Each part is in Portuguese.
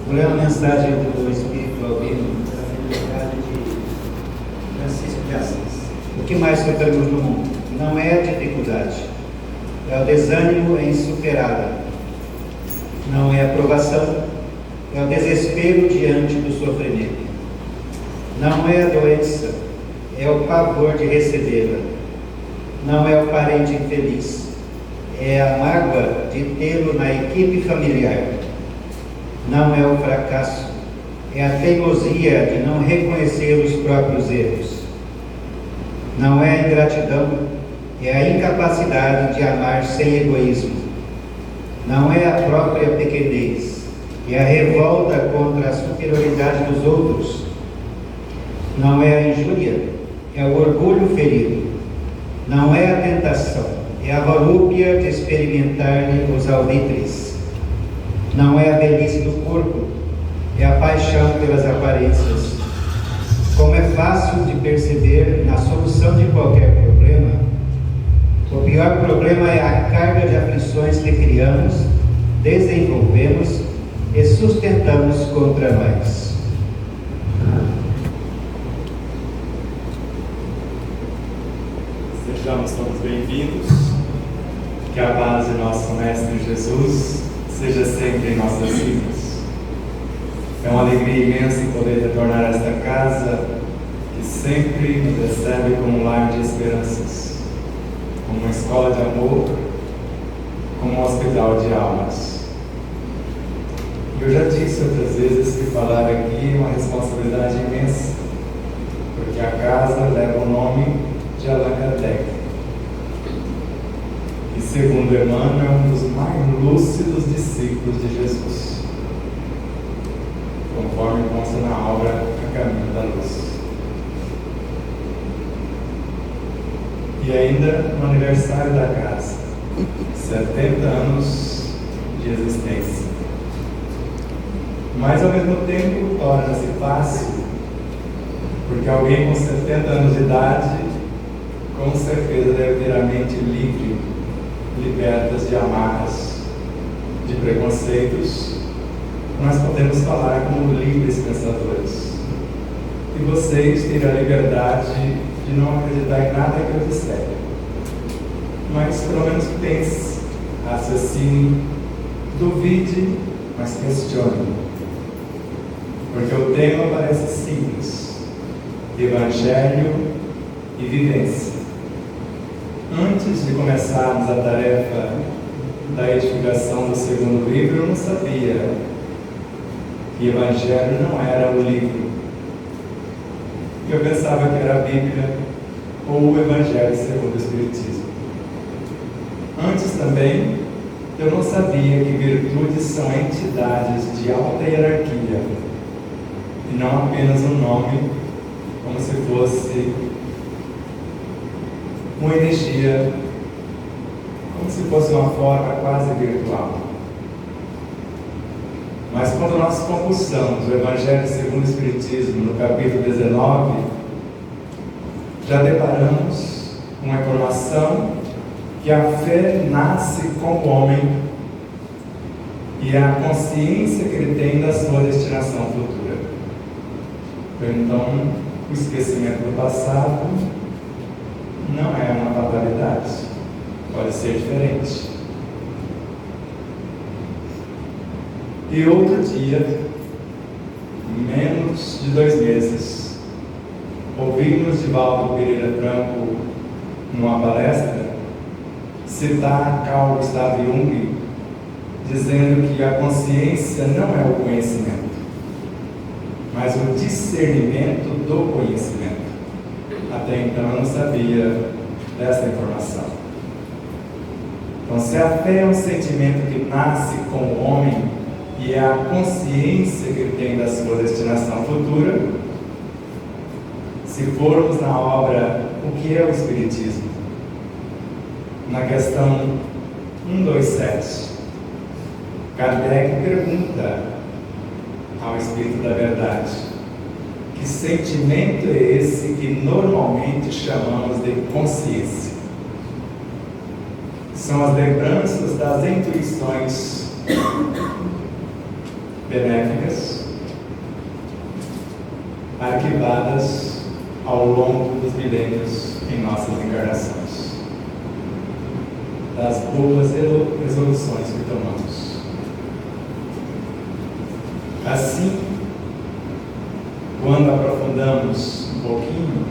Vou ler uma mensagem do Espírito Albino da Felicidade de Francisco de Assis. O que mais sofremos no mundo? Não é a dificuldade, é o desânimo insuperável. Não é a provação, é o desespero diante do sofrimento. Não é a doença, é o pavor de recebê-la. Não é o parente infeliz, é a mágoa de tê-lo na equipe familiar. Não é o fracasso, é a teimosia de não reconhecer os próprios erros. Não é a ingratidão, é a incapacidade de amar sem egoísmo. Não é a própria pequenez, é a revolta contra a superioridade dos outros. Não é a injúria, é o orgulho ferido. Não é a tentação, é a volúpia de experimentar-lhe os alvitres. Não é a velhice do corpo, é a paixão pelas aparências. Como é fácil de perceber na solução de qualquer problema, o pior problema é a carga de aflições que criamos, desenvolvemos e sustentamos contra nós. Sejamos todos bem-vindos. Que a paz de nosso Mestre Jesus seja sempre em nossas vidas. É uma alegria imensa em poder retornar a esta casa que sempre nos recebe como um lar de esperanças, como uma escola de amor, como um hospital de almas. Eu já disse outras vezes que falar aqui é uma responsabilidade imensa, porque a casa leva o nome de Allan Kardec, que, segundo Emmanuel, é um dos mais lúcidos discípulos de Jesus, conforme consta na obra A Caminho da Luz. E ainda no aniversário da casa, 70 anos de existência. Mas ao mesmo tempo torna-se fácil, porque alguém com 70 anos de idade com certeza deve ter a mente livre, libertas de amarras, de preconceitos. Nós podemos falar como livres pensadores. E vocês terão a liberdade de não acreditar em nada que eu disser. Mas pelo menos pense, raciocine, duvide, mas questione. Porque o tema parece simples: Evangelho e vivência. Antes de começarmos a tarefa da edificação do segundo livro, eu não sabia que Evangelho não era o livro. Eu pensava que era a Bíblia ou o Evangelho segundo o Espiritismo. Antes também, eu não sabia que virtudes são entidades de alta hierarquia e não apenas um nome, como se fosse uma energia, como se fosse uma forma quase virtual. Mas quando nós compulsamos o Evangelho segundo o Espiritismo, no capítulo 19, já deparamos com uma informação que a fé nasce com o homem e a consciência que ele tem da sua destinação futura. Então, o esquecimento do passado não é uma fatalidade, pode ser diferente. E outro dia, menos de 2 meses, ouvimos Divaldo Pereira Franco, numa palestra, citar Carl Gustav Jung, dizendo que a consciência não é o conhecimento, mas o discernimento do conhecimento. Até então eu não sabia dessa informação. Então, se a fé é um sentimento que nasce com o homem e é a consciência que ele tem da sua destinação futura, se formos na obra O que é o Espiritismo, na questão 127, Kardec pergunta ao Espírito da Verdade: que sentimento é esse que normalmente chamamos de consciência? São as lembranças das intuições benéficas, arquivadas ao longo dos milênios em nossas encarnações, das boas resoluções que tomamos. Assim, quando aprofundamos um pouquinho,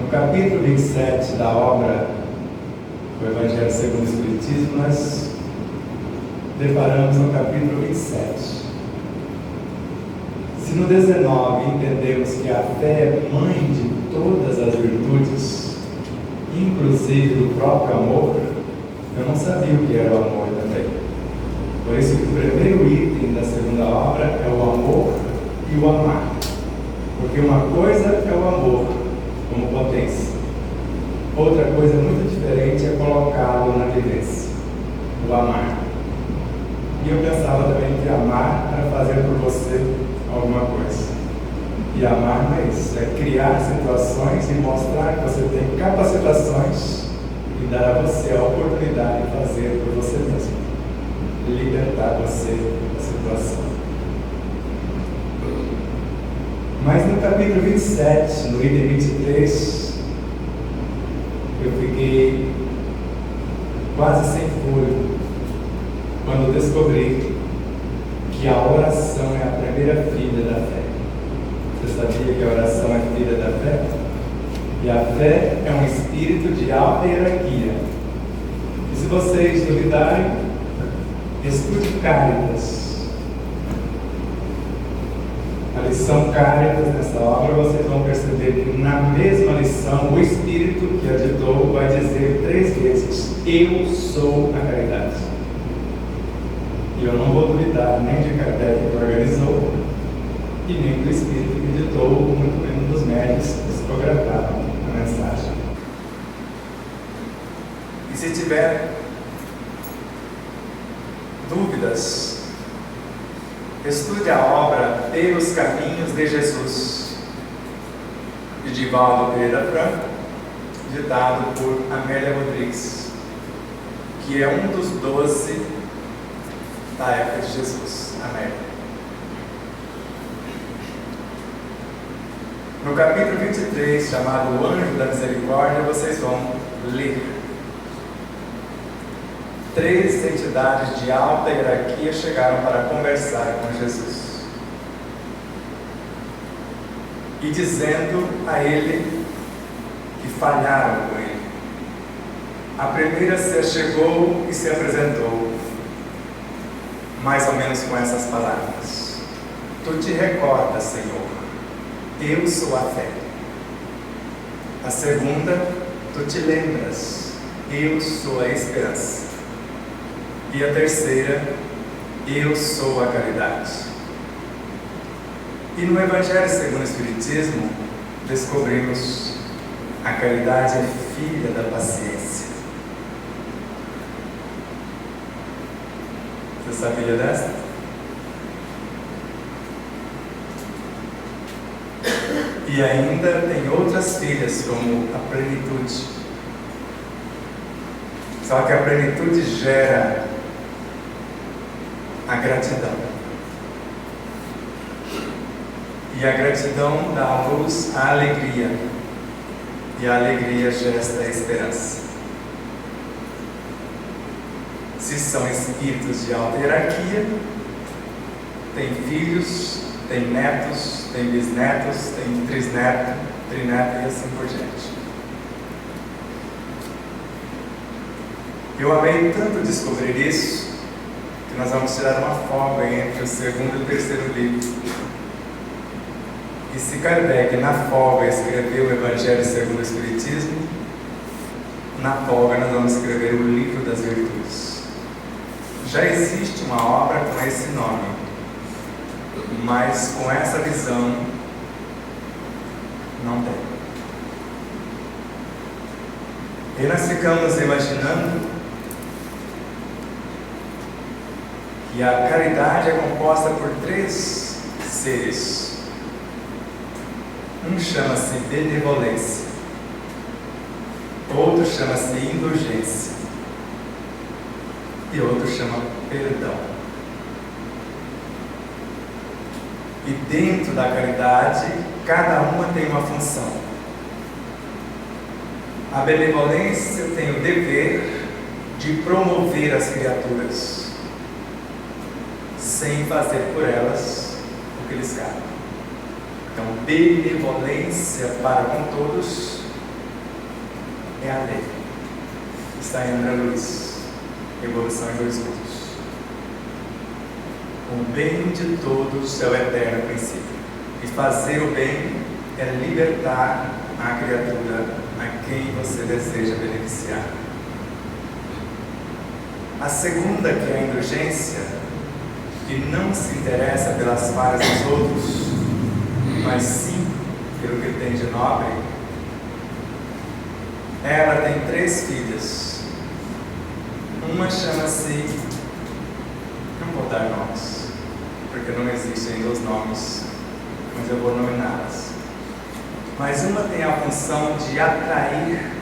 no capítulo 27 da obra do Evangelho segundo o Espiritismo, nós deparamos no capítulo 27. Se no 19 entendemos que a fé é mãe de todas as virtudes, inclusive do próprio amor, eu não sabia o que era o amor também. Por isso que o primeiro item da segunda obra é o amor e o amar. Porque uma coisa é o amor como potência, outra coisa muito diferente é colocá-lo na vivência, o amar. E eu pensava também que amar era fazer por você alguma coisa. E amar não é isso, é criar situações e mostrar que você tem capacitações e dar a você a oportunidade de fazer por você mesmo, libertar você da situação. Mas no capítulo 27, no item 23, eu fiquei quase sem fôlego quando descobri que a oração é a primeira filha da fé. Você sabia que a oração é filha da fé? E a fé é um espírito de alta hierarquia. E se vocês duvidarem, estude Cáritas. A lição Cáritas nessa obra, vocês vão perceber que na mesma lição, o Espírito que a ditou vai dizer 3 vezes: eu sou a caridade. E eu não vou duvidar nem de Kardec que organizou, e nem do Espírito que ditou, muito menos dos médios que psicografaram a mensagem. E se tiver dúvidas, estude a obra Pelos Caminhos de Jesus, de Divaldo Pereira Franco, ditado por Amélia Rodrigues, que é um dos 12 da época de Jesus. Amélia. No capítulo 23, chamado O Anjo da Misericórdia, vocês vão ler: 3 entidades de alta hierarquia chegaram para conversar com Jesus, e dizendo a ele que falharam com ele. A primeira se chegou e se apresentou, mais ou menos com essas palavras: tu te recordas, Senhor, eu sou a fé. A segunda: tu te lembras, eu sou a esperança. E a terceira: eu sou a caridade. E no Evangelho segundo o Espiritismo, descobrimos: a caridade é filha da paciência. Você sabia dessa? E ainda tem outras filhas, como a plenitude. Só que a plenitude gera a gratidão. E a gratidão dá à luz a alegria. E a alegria gesta a esperança. Se são espíritos de alta hierarquia, tem filhos, tem netos, tem bisnetos, tem trisneto, trineto e assim por diante. Eu amei tanto descobrir isso, que nós vamos tirar uma folga entre o segundo e o terceiro livro. E se Kardec na folga escreveu o Evangelho segundo o Espiritismo, na folga nós vamos escrever o Livro das Virtudes. Já existe uma obra com esse nome, mas com essa visão não tem. E nós ficamos imaginando que a caridade é composta por 3 seres. Um chama-se benevolência, outro chama-se indulgência e outro chama perdão. E dentro da caridade, cada uma tem uma função. A benevolência tem o dever de promover as criaturas, sem fazer por elas o que lhes cabe. Então, benevolência para com todos é a lei. Está em André Luiz, Evolução em 2 Mundos. O bem de todos é o eterno princípio. E fazer o bem é libertar a criatura a quem você deseja beneficiar. A segunda, que é a indulgência, que não se interessa pelas falhas dos outros, mas sim pelo que tem de nobre. Ela tem 3 filhas. Uma chama-se, não vou dar nomes, porque não existem ainda os nomes, mas eu vou nominá-las. Mas uma tem a função de atrair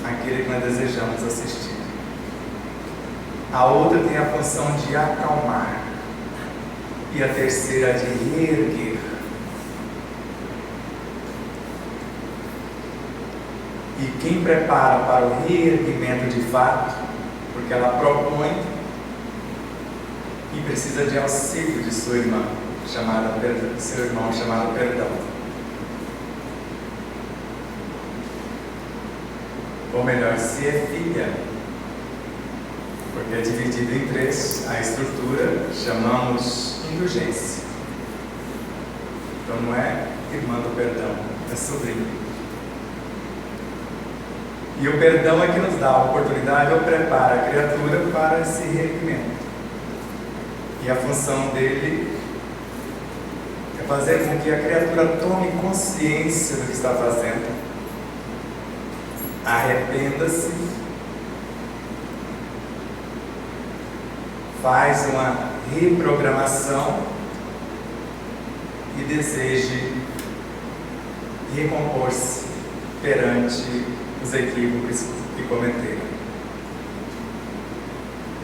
aquele que nós desejamos assistir. A outra tem a função de acalmar. E a terceira de reerguer. E quem prepara para o reerguimento de fato, porque ela propõe e precisa de auxílio de sua irmã, seu irmão chamado perdão. Ou melhor, se é filha, porque é dividido em 3, a estrutura chamamos indulgência. Então não é irmã do perdão, é sobrinho. E o perdão é que nos dá a oportunidade ou prepara a criatura para esse reerguimento. E a função dele é fazer com que a criatura tome consciência do que está fazendo, arrependa-se, faz uma reprogramação e deseje recompor-se perante os equívocos que cometeram.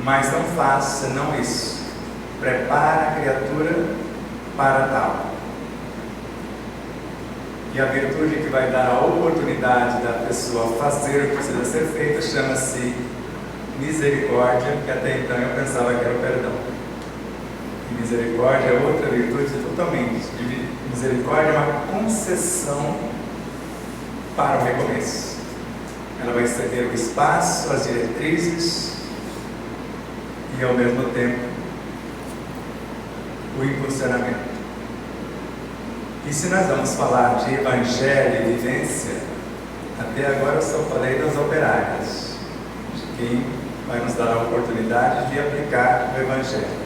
Mas não faça senão isso. Prepara a criatura para tal. E a virtude que vai dar a oportunidade da pessoa fazer o que precisa ser feito chama-se misericórdia, que até então eu pensava que era o perdão. E misericórdia é outra virtude totalmente. Misericórdia é uma concessão para o recomeço. Ela vai ceder o espaço, as diretrizes e ao mesmo tempo o impulsionamento. E se nós vamos falar de evangelho e vivência, até agora eu só falei das operárias, de quem vai nos dar a oportunidade de aplicar o evangelho.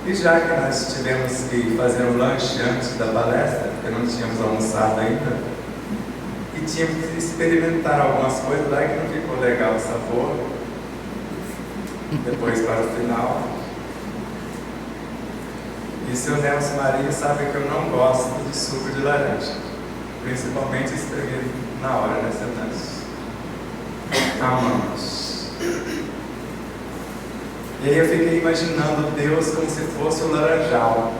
E já que nós tivemos que fazer um lanche antes da palestra, porque não tínhamos almoçado ainda, e tínhamos que experimentar algumas coisas lá que não ficou legal o sabor, depois para o final. E o seu Nelson Maria sabe que eu não gosto de suco de laranja, principalmente espremido na hora, né, Nelson? Amamos. E aí eu fiquei imaginando Deus como se fosse o laranjal.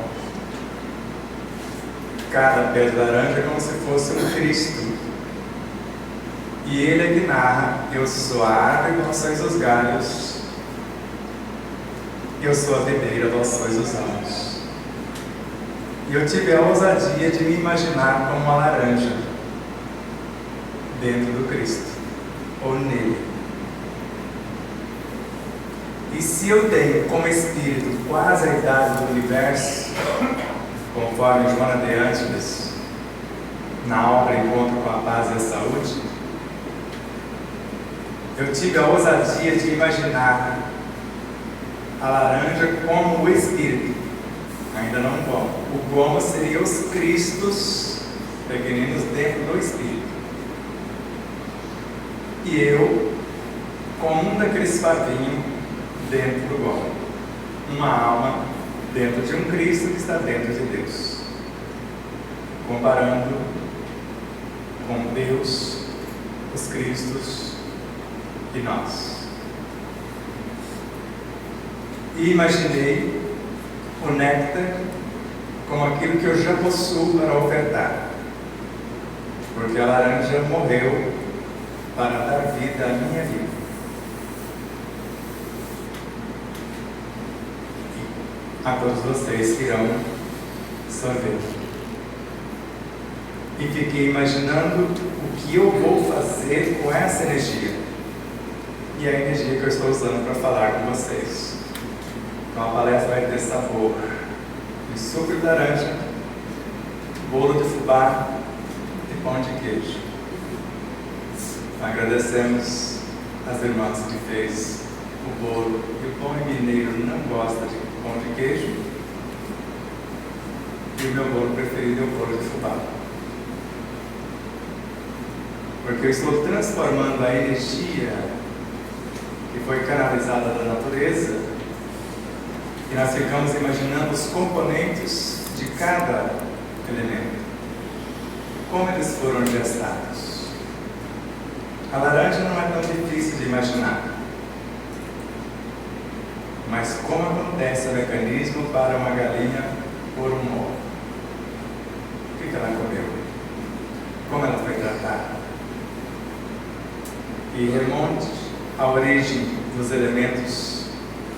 Cada pé de laranja é como se fosse um Cristo. E Ele é que narra: eu sou a árvore, vós sois os galhos. Eu sou a videira, vós sois os ramos. E eu tive a ousadia de me imaginar como uma laranja dentro do Cristo, ou nele. E se eu tenho como espírito quase a idade do universo, conforme Joana de Ângeles, na obra Encontro com a Paz e a Saúde, eu tive a ousadia de imaginar a laranja como o espírito, ainda não como. O como seria os Cristos pequeninos dentro do espírito. E eu, como um daqueles pavinhos dentro do gomo, uma alma dentro de um Cristo que está dentro de Deus, comparando com Deus, os Cristos e nós. E imaginei o néctar como aquilo que eu já possuo para ofertar, porque a laranja morreu para dar vida à minha vida. E a todos vocês que irão sorver. E fiquei imaginando o que eu vou fazer com essa energia. E a energia que eu estou usando para falar com vocês. Então a palestra vai ter sabor de suco de laranja, bolo de fubá e pão de queijo. Agradecemos as irmãs que fez o bolo e o pão mineiro não gosta de pão de queijo. E o meu bolo preferido é o bolo de fubá. Porque eu estou transformando a energia que foi canalizada da natureza e nós ficamos imaginando os componentes de cada elemento, como eles foram gestados. A laranja não é tão difícil de imaginar, mas como acontece o mecanismo para uma galinha pôr um ovo? O que ela comeu? Como ela foi tratada? E remonte à origem dos elementos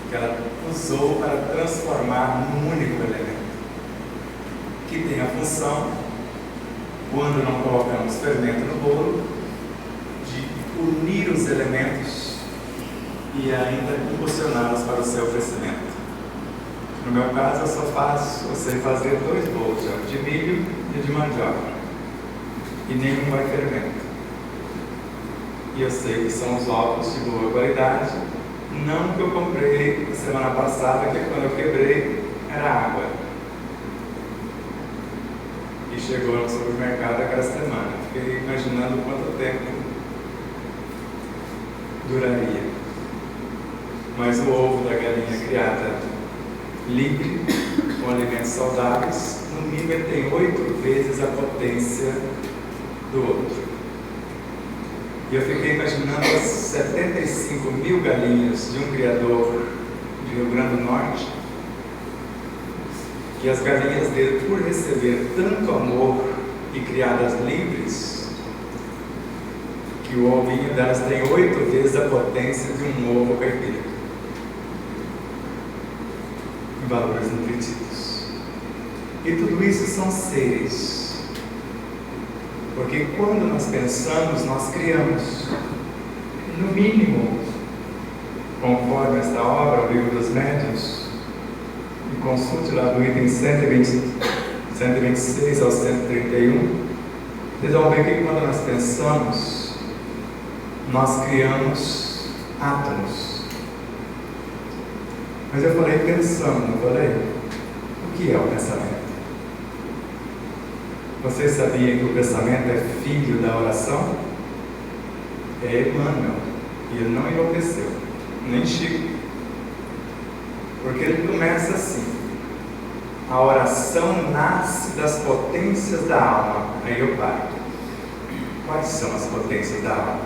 que ela usou para transformar num único elemento, que tem a função, quando não colocamos fermento no bolo, de unir os elementos e ainda impulsioná-los para o seu crescimento. No meu caso, eu só faço, eu sei fazer 2 bolos, o de milho e o de mandioca, e nenhum vai fermento. E eu sei que são os ovos de boa qualidade, não que eu comprei na semana passada, que quando eu quebrei era água. E chegou no supermercado aquela semana. Fiquei imaginando quanto tempo duraria. Mas o ovo da galinha criada livre, com alimentos saudáveis, no mínimo ele tem 8 vezes a potência do outro. E eu fiquei imaginando as 75 mil galinhas de um criador de Rio Grande do Norte, que as galinhas dele, por receber tanto amor e criadas livres, que o ovinho delas tem 8 vezes a potência de um ovo caipira, em valores nutritivos. E tudo isso são seres. Porque quando nós pensamos, nós criamos. No mínimo, conforme esta obra, o Livro dos Médiuns, e consulte lá do item 126 ao 131, vocês vão ver que quando nós pensamos, nós criamos átomos. Mas eu falei pensando, não falei? O que é o pensamento? Vocês sabiam que o pensamento é filho da oração? É Emmanuel. E ele não enlouqueceu, nem Chico. Porque ele começa assim: a oração nasce das potências da alma. Aí eu paro. Quais são as potências da alma?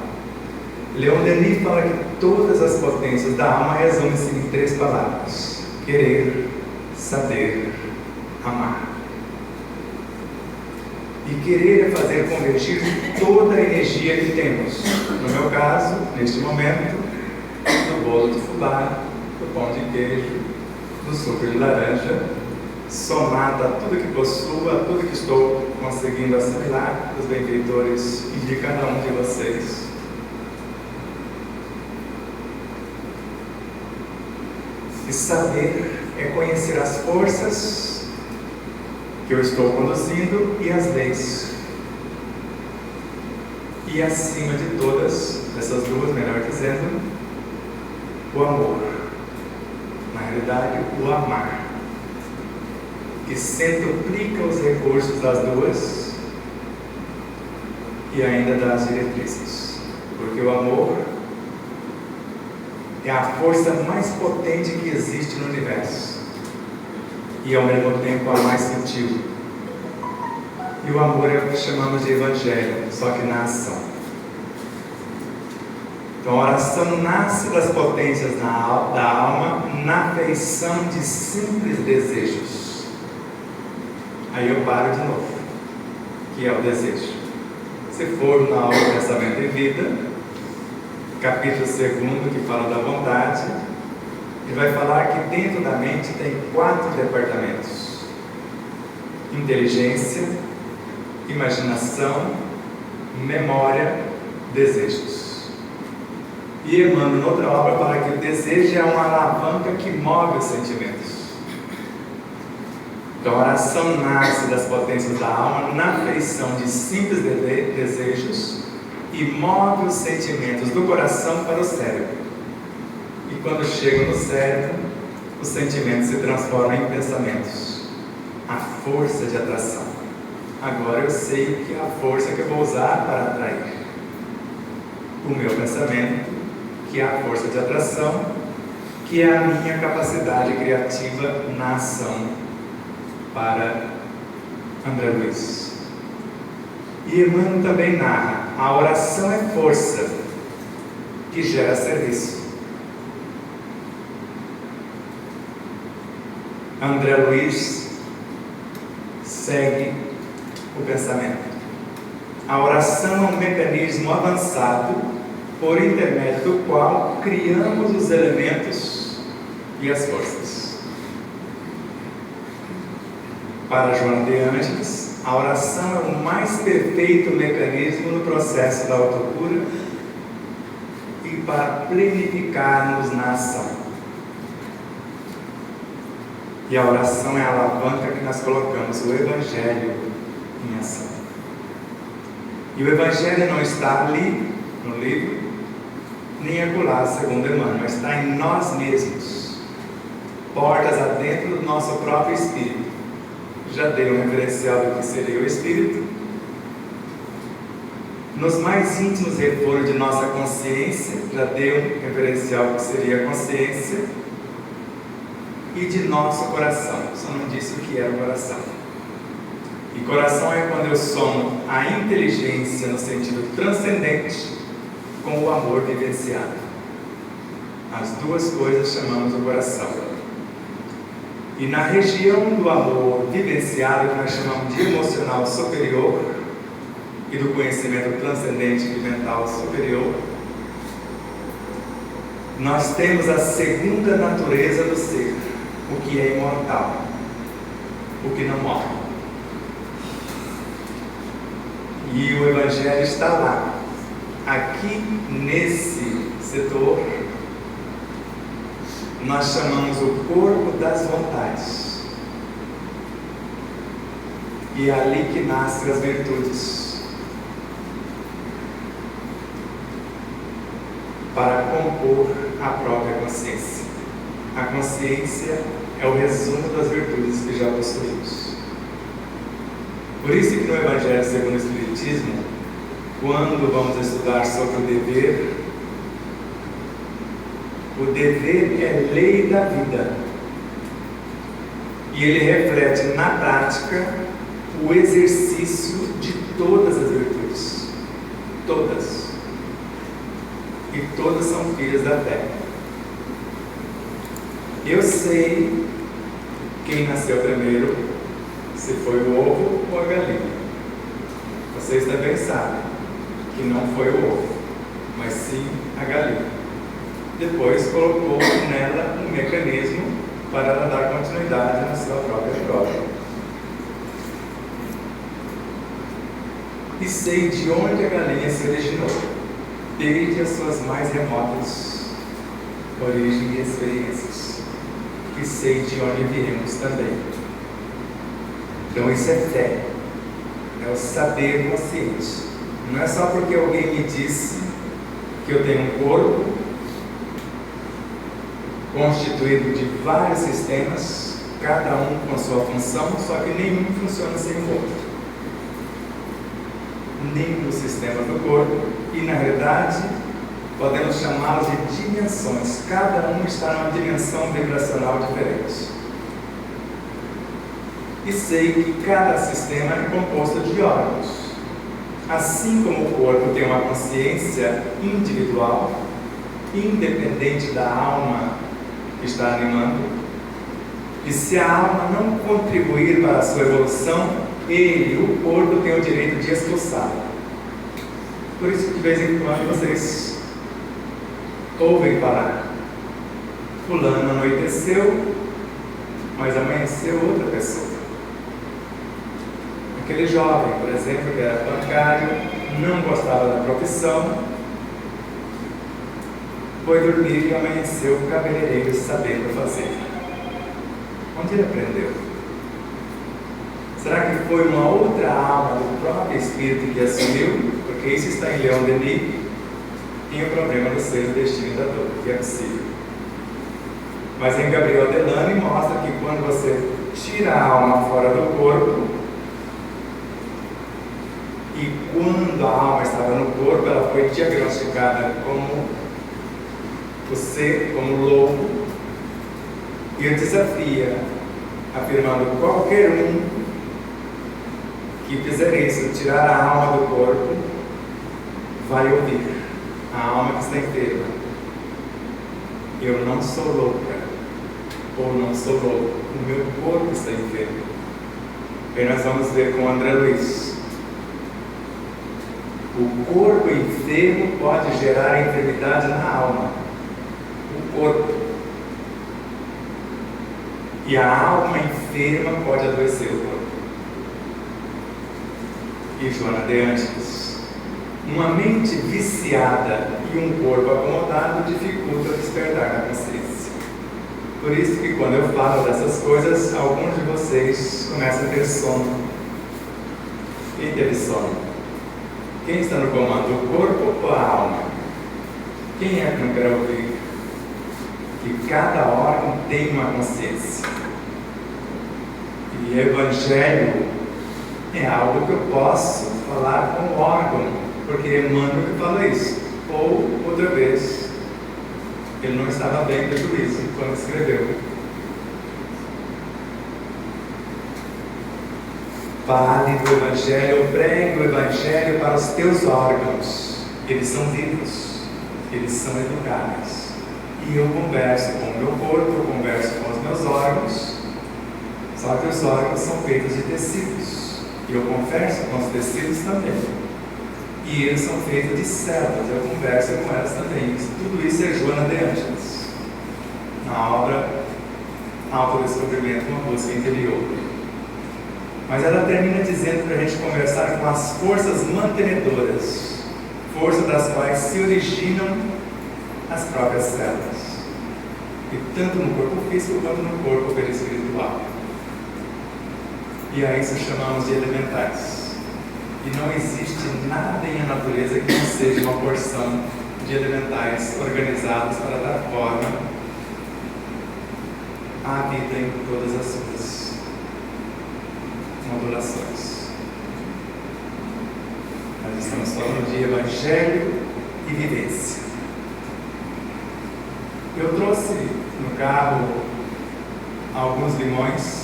Leon Denis fala que todas as potências da alma resumem-se em 3 palavras: querer, saber, amar. E querer é fazer convergir toda a energia que temos. No meu caso, neste momento, do bolo de fubá, do pão de queijo, do suco de laranja, somado a tudo que possuo, a tudo que estou conseguindo assimilar dos benfeitores e de cada um de vocês. E saber é conhecer as forças que eu estou conduzindo e as leis. E acima de todas, essas duas, melhor dizendo, o amor. Na realidade, o amar, que centuplica os recursos das duas e ainda dá as diretrizes. Porque o amor é a força mais potente que existe no universo. E ao mesmo tempo a mais sutil. E o amor é o que chamamos de evangelho, só que na ação. Então a oração nasce das potências da alma na feição de simples desejos. Aí eu paro de novo, que é o desejo. Se for na aula Pensamento e Vida, capítulo 2, que fala da vontade, ele vai falar que dentro da mente tem 4 departamentos: inteligência, imaginação, memória, desejos. E Emmanuel, em outra obra, fala que o desejo é uma alavanca que move os sentimentos. Então a oração nasce das potências da alma na feição de simples desejos e move os sentimentos do coração para o cérebro. E quando chegam no cérebro, os sentimentos se transformam em pensamentos. A força de atração. Agora eu sei que é a força que eu vou usar para atrair. O meu pensamento, que é a força de atração, que é a minha capacidade criativa na ação, para André Luiz. E Emmanuel também narra: a oração é força que gera serviço. André Luiz segue o pensamento. A oração é um mecanismo avançado por intermédio do qual criamos os elementos e as forças. Para Joana de Ângeles, a oração é o mais perfeito mecanismo no processo da autocura e para plenificarmos na ação. E a oração é a alavanca que nós colocamos o Evangelho em ação. E o Evangelho não está ali no livro, nem acolá, segundo Emmanuel, mas está em nós mesmos, portas adentro do nosso próprio espírito. Já dei um referencial do que seria o espírito. Nos mais íntimos reforços de nossa consciência, já dei um referencial do que seria a consciência. E de nosso coração, só não disse o que era o coração. E coração é quando eu somo a inteligência no sentido transcendente com o amor vivenciado. As duas coisas chamamos o coração. E na região do amor vivenciado, que nós chamamos de emocional superior, e do conhecimento transcendente e mental superior, nós temos a segunda natureza do ser, o que é imortal, o que não morre. E o Evangelho está lá. Aqui nesse setor, nós chamamos o corpo das vontades. E é ali que nascem as virtudes. Para compor a própria consciência. A consciência é o resumo das virtudes que já possuímos. Por isso que no Evangelho segundo o Espiritismo, quando vamos estudar sobre o dever é lei da vida. E ele reflete na prática o exercício de todas as virtudes. Todas. E todas são filhas da fé. Eu sei quem nasceu primeiro, se foi o ovo ou a galinha. Vocês também sabem que não foi o ovo, mas sim a galinha. Depois colocou nela um mecanismo para ela dar continuidade na sua própria prova. E sei de onde a galinha se originou, desde as suas mais remotas origens e experiências. E sei de onde viemos também. Então isso é fé, é o saber consciente. Não é só porque alguém me disse que eu tenho um corpo constituído de vários sistemas, cada um com sua função, só que nenhum funciona sem o outro. Nenhum dos sistemas do corpo, e na realidade podemos chamá-los de dimensões. Cada um está numa dimensão vibracional diferente. E sei que cada sistema é composto de órgãos. Assim como o corpo tem uma consciência individual, independente da alma que está animando. E se a alma não contribuir para a sua evolução, ele, o corpo, tem o direito de expulsá-la. Por isso que de vez em quando vocês ouvem falar: fulano anoiteceu, mas amanheceu outra pessoa. Aquele jovem, por exemplo, que era bancário, não gostava da profissão, foi dormir e amanheceu cabeleireiro sabendo fazer. Onde ele aprendeu? Será que foi uma outra alma do próprio espírito que assumiu? Porque isso está em Leon Denis, tem o problema do ser o destino da dor, que é possível. Mas em Gabriel Delany mostra que quando você tira a alma fora do corpo, e quando a alma estava no corpo, ela foi diagnosticada como o ser, como louco, e o desafia, afirmando: qualquer um que fizer isso, tirar a alma do corpo, vai ouvir a alma que está enferma: eu não sou louca, ou não sou louco, o meu corpo está enfermo. E nós vamos ver com André Luiz: o corpo enfermo pode gerar enfermidade na alma. O corpo. E a alma enferma pode adoecer o corpo. E Joana de Ângeles: uma mente viciada e um corpo acomodado dificulta o despertar da consciência. Por isso que quando eu falo dessas coisas, alguns de vocês começam a ter sono. Quem teve sono? Quem está no comando, o corpo ou a alma? Quem é que não quer ouvir que cada órgão tem uma consciência? E Evangelho é algo que eu posso falar com o órgão, porque Emmanuel que fala isso. Ou, outra vez, ele não estava bem de juízo quando escreveu: fale do Evangelho, pregue o Evangelho para os teus órgãos. Eles são vivos, eles são educáveis. E eu converso com o meu corpo, eu converso com os meus órgãos. Só que os órgãos são feitos de tecidos, e eu converso com os tecidos também. E eles são feitos de células, eu converso com elas também. Tudo isso é Joana de Ângeles, na obra Autodescobrimento, uma busca interior. Mas ela termina dizendo para a gente conversar com as forças mantenedoras, forças das quais se originam as próprias células, e tanto no corpo físico quanto no corpo perispiritual. E a isso chamamos de elementais. E não existe nada em a natureza que não seja uma porção de elementais organizados para dar forma à vida em todas as suas modulações. Nós estamos falando de Evangelho e vivência. Eu trouxe no carro alguns limões,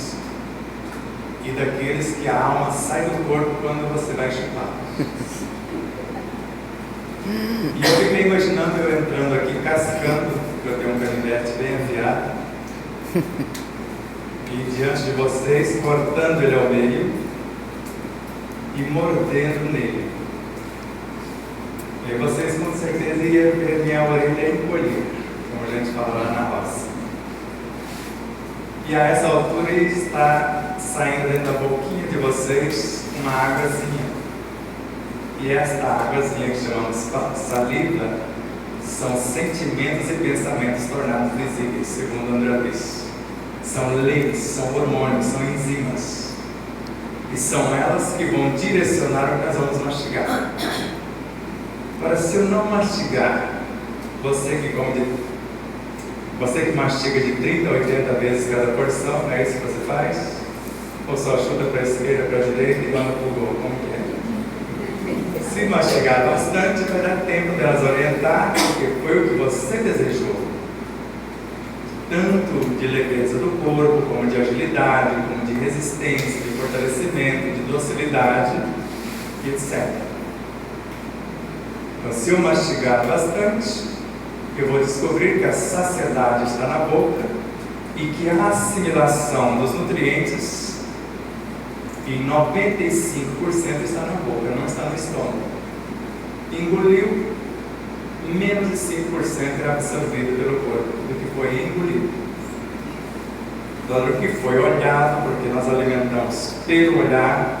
e daqueles que a alma sai do corpo quando você vai chupar. E eu fiquei imaginando eu entrando aqui, cascando, porque eu tenho um canivete bem afiado, e diante de vocês, cortando ele ao meio e mordendo nele. E vocês com certeza iam ver minha orelha encolher, como a gente fala lá na roça. E a essa altura está saindo dentro da boquinha de vocês uma águazinha. E esta águazinha que chamamos saliva são sentimentos e pensamentos tornados visíveis, segundo André Luiz. São leis, são hormônios, são enzimas. E são elas que vão direcionar o que nós vamos mastigar. Agora, se eu não mastigar, você que mastiga de 30 a 80 vezes cada porção, não é isso que você faz? Ou só chuta para a esquerda, para a direita e manda para o gol? Como que é? Se mastigar bastante, vai dar tempo delas orientar, porque foi o que você desejou. Tanto de leveza do corpo, como de agilidade, como de resistência, de fortalecimento, de docilidade, etc. Então, se eu mastigar bastante, eu vou descobrir que a saciedade está na boca e que a assimilação dos nutrientes em 95% está na boca, não está no estômago. Engoliu, menos de 5% é absorvido pelo corpo do que foi engolido. Do que foi olhado, porque nós alimentamos pelo olhar,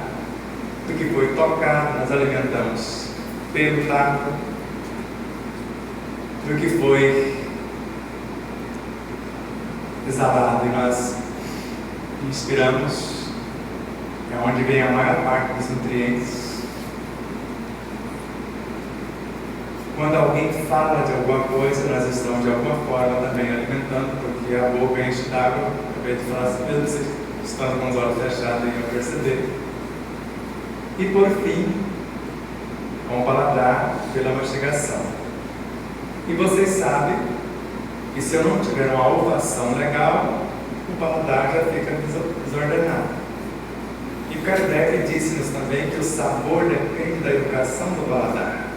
do que foi tocado, nós alimentamos pelo tato, do que foi exalado e nós inspiramos, é onde vem a maior parte dos nutrientes. Quando alguém fala de alguma coisa, nós estamos de alguma forma também alimentando, porque a boca enche d'água. Acabei de falar assim, mesmo vocês estando com os olhos fechados iam perceber. E por fim, com o paladar pela mastigação. E vocês sabem que se eu não tiver uma olfação legal, o paladar já fica desordenado. E Kardec disse-nos também que o sabor depende da educação do paladar.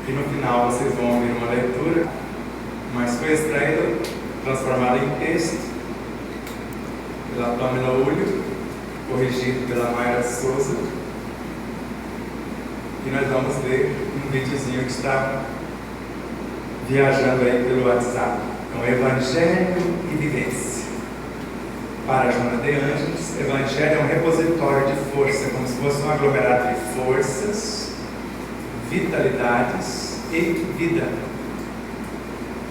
E no final vocês vão ouvir uma leitura, mas foi extraído, transformado em texto, pela Pamela Ulho, corrigido pela Mayra Souza. E nós vamos ver um videozinho que está viajando aí pelo WhatsApp. Então, Evangelho e Vivência. Para Joana de Ângeles, Evangelho é um repositório de força, como se fosse um aglomerado de forças, vitalidades e vida.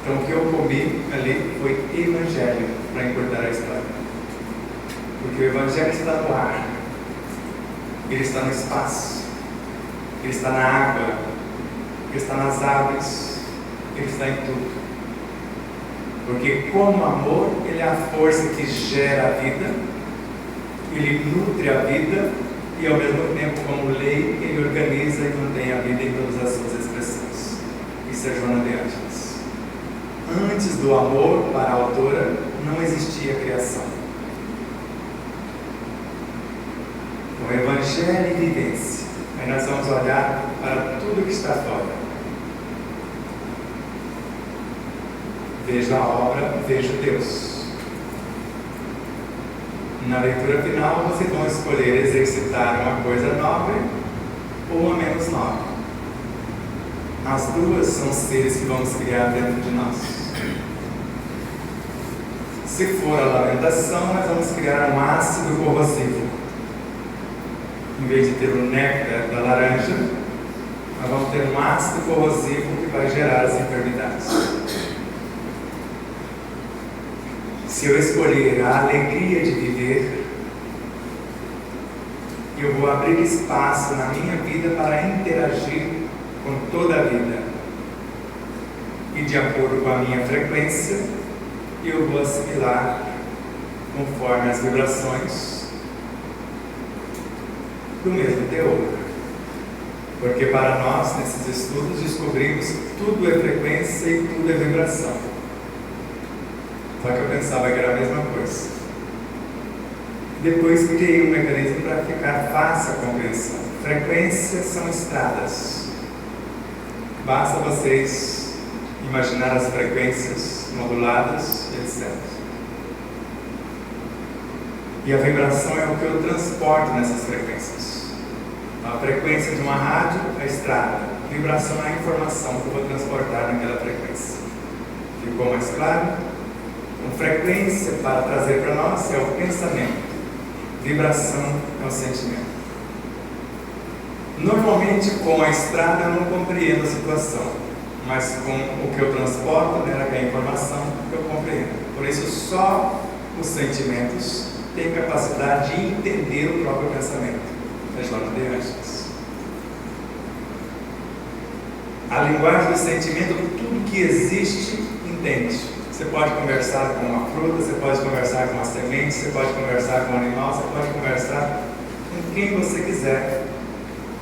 Então, o que eu comi ali foi Evangelho, para encurtar a história. Porque o Evangelho está no ar, ele está no espaço, ele está na água, ele está nas aves, ele está em tudo. Porque como amor, ele é a força que gera a vida, ele nutre a vida e ao mesmo tempo, como lei, ele organiza e mantém a vida em todas as suas expressões. Isso é Joana de Ângeles. Antes do amor, para a autora, não existia criação. Então, Evangelho e Vivência. Aí nós vamos olhar para tudo que está fora. Veja a obra, veja Deus. Na leitura final, vocês vão escolher exercitar uma coisa nobre ou uma menos nobre. As duas são seres que vamos criar dentro de nós. Se for a lamentação, nós vamos criar um ácido corrosivo. Em vez de ter o néctar da laranja, nós vamos ter um ácido corrosivo que vai gerar as enfermidades. Se eu escolher a alegria de viver, eu vou abrir espaço na minha vida para interagir com toda a vida. E de acordo com a minha frequência, eu vou assimilar conforme as vibrações do mesmo teor. Porque para nós, nesses estudos, descobrimos que tudo é frequência e tudo é vibração. Só que eu pensava que era a mesma coisa. Depois criei um mecanismo para ficar fácil a compreensão. Frequências são estradas. Basta vocês imaginar as frequências moduladas, etc. E a vibração é o que eu transporto nessas frequências. A frequência de uma rádio é a estrada. A vibração é a informação que eu vou transportar naquela frequência. Ficou mais claro? Então, frequência para trazer para nós é o pensamento. Vibração é o sentimento. Normalmente, com a estrada, eu não compreendo a situação, mas com o que eu transporto, né, que é a informação, eu compreendo. Por isso, só os sentimentos têm capacidade de entender o próprio pensamento. É Joana de Ângeles. A linguagem do sentimento, tudo que existe, entende. Você pode conversar com uma fruta, você pode conversar com uma semente, você pode conversar com um animal, você pode conversar com quem você quiser.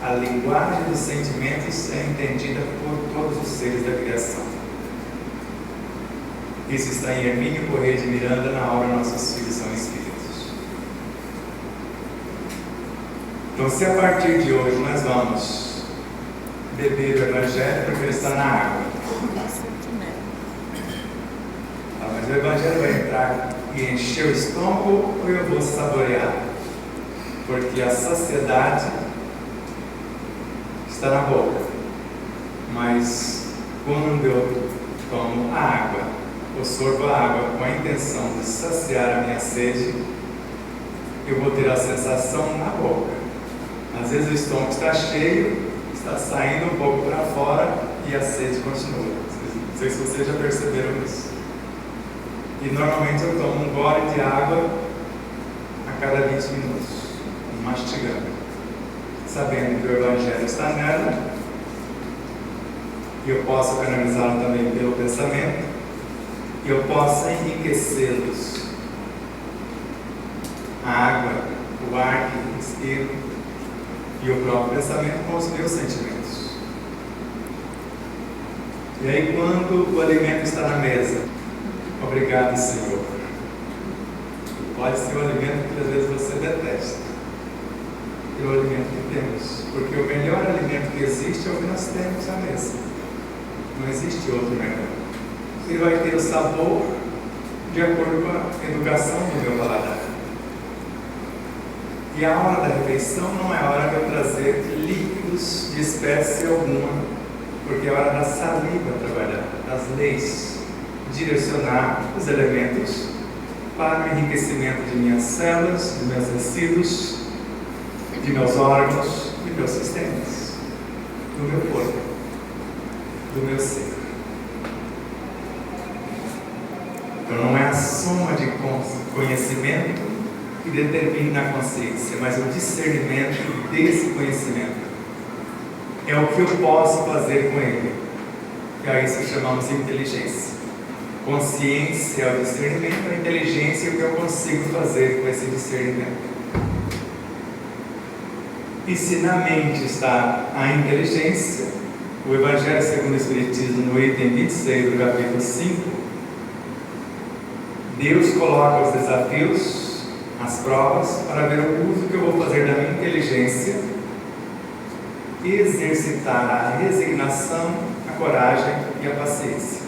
A linguagem dos sentimentos é entendida por todos os seres da criação. Isso está em Hermínio Corrêa de Miranda, na obra Nossos Filhos São Espíritos. Então, se a partir de hoje nós vamos beber o Evangelho, porque ele está na água. o Evangelho vai entrar e encher o estômago ou eu vou saborear? Porque a saciedade está na boca, mas quando eu tomo a água, eu sorvo a água com a intenção de saciar a minha sede, eu vou ter a sensação na boca. Às vezes o estômago está cheio, está saindo um pouco para fora e a sede continua. Não sei se vocês já perceberam isso. E normalmente eu tomo um gole de água a cada 20 minutos, mastigando, sabendo que o Evangelho está nela, e eu posso canalizá-lo também pelo pensamento, e eu posso enriquecê-los. A água, o ar que respiro e o próprio pensamento com os meus sentimentos. E aí, quando o alimento está na mesa, obrigado, Senhor. Pode ser um alimento que às vezes você detesta, é o alimento que temos, porque o melhor alimento que existe é o que nós temos à mesa. Não existe outro melhor. Ele vai ter o sabor de acordo com a educação do meu paladar. E a hora da refeição não é a hora de eu trazer líquidos de espécie alguma, porque é a hora da saliva trabalhar, das leis, direcionar os elementos para o enriquecimento de minhas células, de meus tecidos, de meus órgãos, de meus sistemas, do meu corpo, do meu ser. Então não é a soma de conhecimento que determina a consciência, mas o discernimento desse conhecimento. É o que eu posso fazer com ele. E a isso chamamos de inteligência. Consciência é o discernimento, a inteligência é o que eu consigo fazer com esse discernimento. E se na mente está a inteligência, o Evangelho segundo o Espiritismo, no item 26 do capítulo 5, Deus coloca os desafios, as provas, para ver o uso que eu vou fazer da minha inteligência e exercitar a resignação, a coragem e a paciência.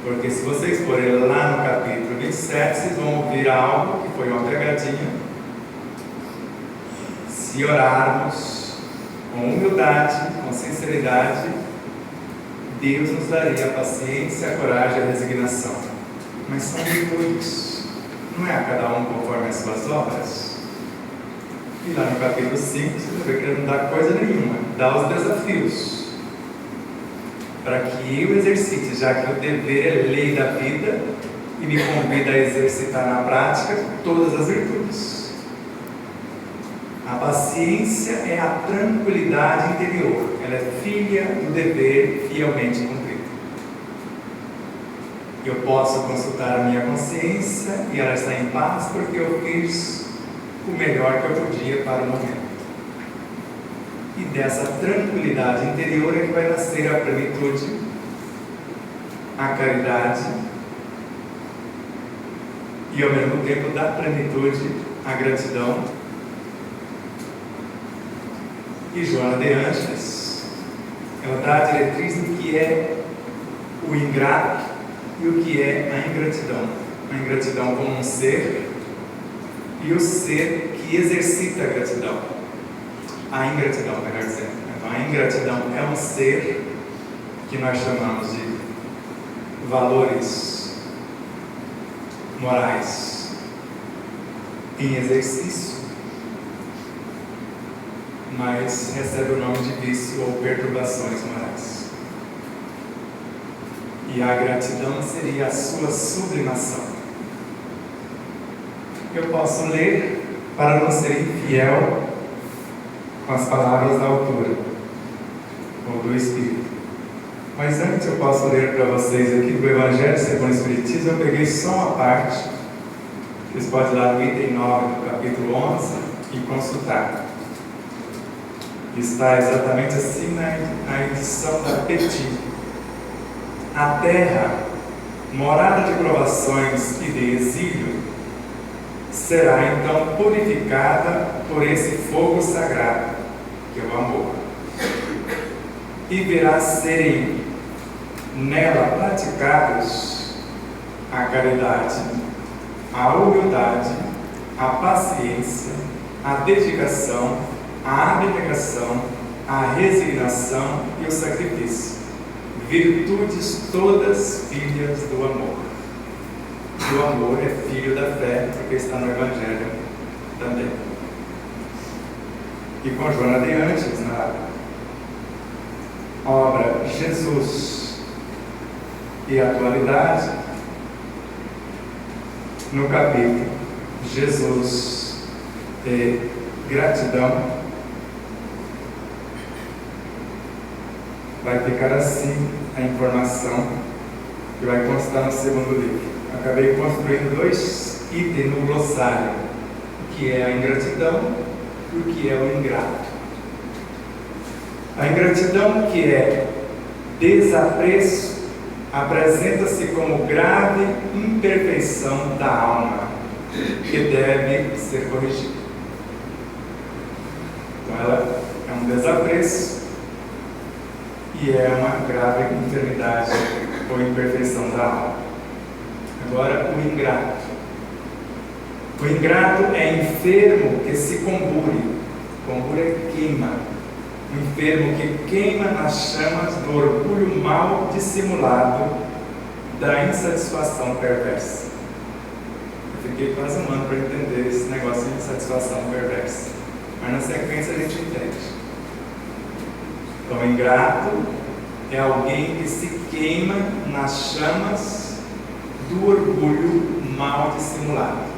Porque se vocês forem lá no capítulo 27, vocês vão ouvir algo que foi uma pegadinha. Se orarmos com humildade, com sinceridade, Deus nos daria a paciência, a coragem e a resignação. Mas são virtudes, não é a cada um conforme as suas obras. E lá no capítulo 5, você vai ver que ele não dá coisa nenhuma, dá os desafios, para que eu exercite, já que o dever é lei da vida, e me convida a exercitar na prática todas as virtudes. A paciência é a tranquilidade interior, ela é filha do dever fielmente cumprido. Eu posso consultar a minha consciência e ela está em paz porque eu fiz o melhor que eu podia para o momento. E dessa tranquilidade interior é que vai nascer a plenitude, a caridade e ao mesmo tempo da plenitude, a gratidão. E Joana de Ângeles, ela dá a diretriz do que é o ingrato e o que é a ingratidão. A ingratidão como um ser e o ser que exercita a gratidão. A ingratidão, melhor dizendo. Então, a ingratidão é um ser que nós chamamos de valores morais em exercício, mas recebe o nome de vício ou perturbações morais. E a gratidão seria a sua sublimação. Eu posso ler para não ser infiel com as palavras da autora ou do Espírito. Mas antes eu posso ler para vocês aqui do Evangelho segundo o Espiritismo. Eu peguei só uma parte. Vocês podem ir lá no item 9 do capítulo 11 e consultar. Está exatamente assim na edição da Petit. A terra, morada de provações e de exílio, será então purificada por esse fogo sagrado, que é o amor, e verá serem nela praticados a caridade, a humildade, a paciência, a dedicação, a abnegação, a resignação e o sacrifício, virtudes todas filhas do amor. E o amor é filho da fé, porque está no Evangelho também. E com Joana de Antes, na obra Jesus e Atualidade, no capítulo Jesus e Gratidão, vai ficar assim a informação que vai constar no segundo livro. Acabei construindo 2 itens no glossário, o que é a ingratidão e o que é o ingrato. A ingratidão, que é desapreço, apresenta-se como grave imperfeição da alma, que deve ser corrigida. Então ela é um desapreço e é uma grave enfermidade ou imperfeição da alma. Agora, o ingrato. O ingrato é enfermo que se combure. Combure é queima. Um enfermo que queima nas chamas do orgulho mal dissimulado, da insatisfação perversa. Eu fiquei quase um ano para entender esse negócio de insatisfação perversa, mas na sequência a gente entende. Então, ingrato é alguém que se queima nas chamas do orgulho mal dissimulado.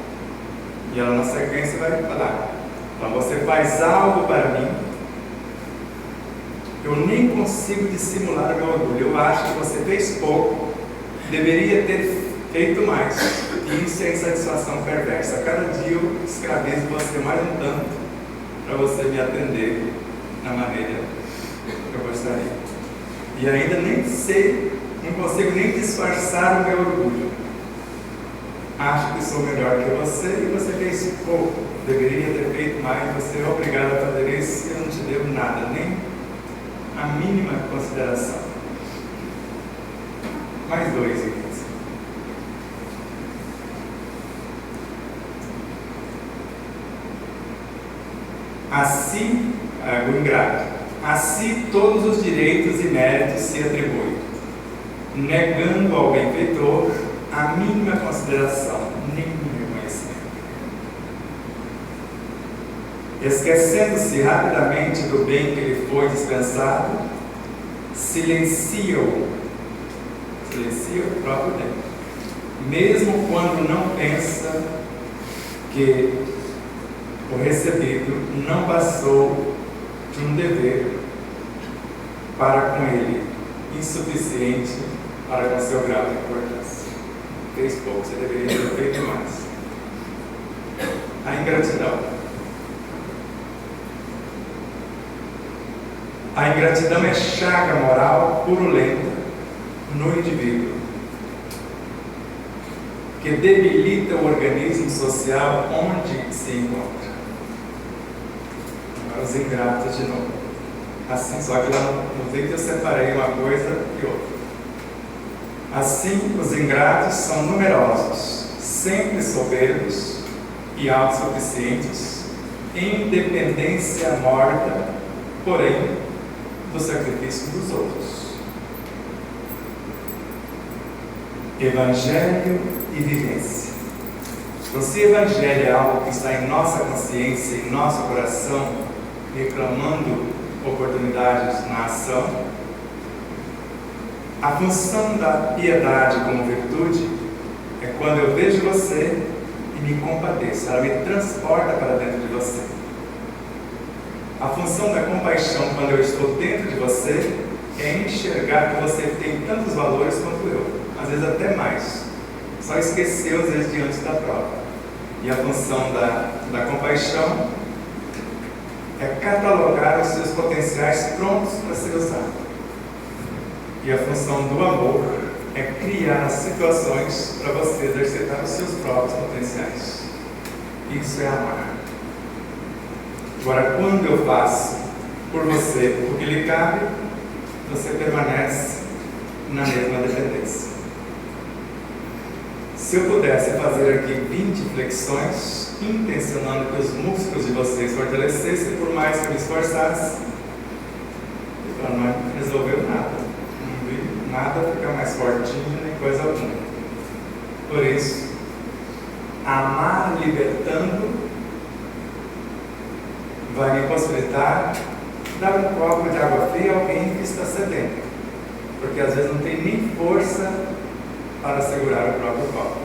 E ela na sequência vai falar: então você faz algo para mim, eu nem consigo dissimular o meu orgulho, eu acho que você fez pouco, deveria ter feito mais. E isso é insatisfação perversa. A cada dia eu escravizo você mais um tanto para você me atender na maneira que eu gostaria. E ainda nem sei, não consigo nem disfarçar o meu orgulho. Acho que sou melhor que você e você fez pouco, deveria ter feito mais, você é obrigado a fazer isso e eu não te devo nada, nem a mínima consideração. Mais 2 itens. Assim, o ingrato, assim todos os direitos e méritos se atribuem, negando ao benfeitor a mínima consideração, nenhum reconhecimento. Esquecendo-se rapidamente do bem que lhe foi dispensado, silencia o próprio bem, mesmo quando não pensa que o recebido não passou de um dever para com ele, insuficiente para com seu grau de importância. Fez pouco, você deveria ter feito mais. A ingratidão. A ingratidão é chaga moral purulenta no indivíduo, que debilita o organismo social onde se encontra. Agora os ingratos de novo. Assim, só que lá no vídeo eu separei uma coisa e outra. Assim, os ingratos são numerosos, sempre soberbos e autossuficientes, em dependência morta, porém, do sacrifício dos outros. Evangelho e vivência. Então, se Evangelho é algo que está em nossa consciência, em nosso coração, reclamando oportunidades na ação, a função da piedade como virtude é quando eu vejo você e me compadeço, ela me transporta para dentro de você. A função da compaixão, quando eu estou dentro de você, é enxergar que você tem tantos valores quanto eu, às vezes até mais. Só esqueceu, às vezes, diante da prova. E a função da compaixão é catalogar os seus potenciais prontos para ser usados. E a função do amor é criar situações para você exercitar os seus próprios potenciais. Isso é amar. Agora, quando eu faço por você o que lhe cabe, você permanece na mesma dependência. Se eu pudesse fazer aqui 20 flexões, intencionando que os músculos de vocês fortalecessem, por mais que eu me esforçasse, não resolveu nada. Não vi nada ficar mais fortinho, nem coisa alguma. Por isso, amar libertando vai me possibilitar dar um copo de água fria a alguém que está sedento, porque às vezes não tem nem força para segurar o próprio copo.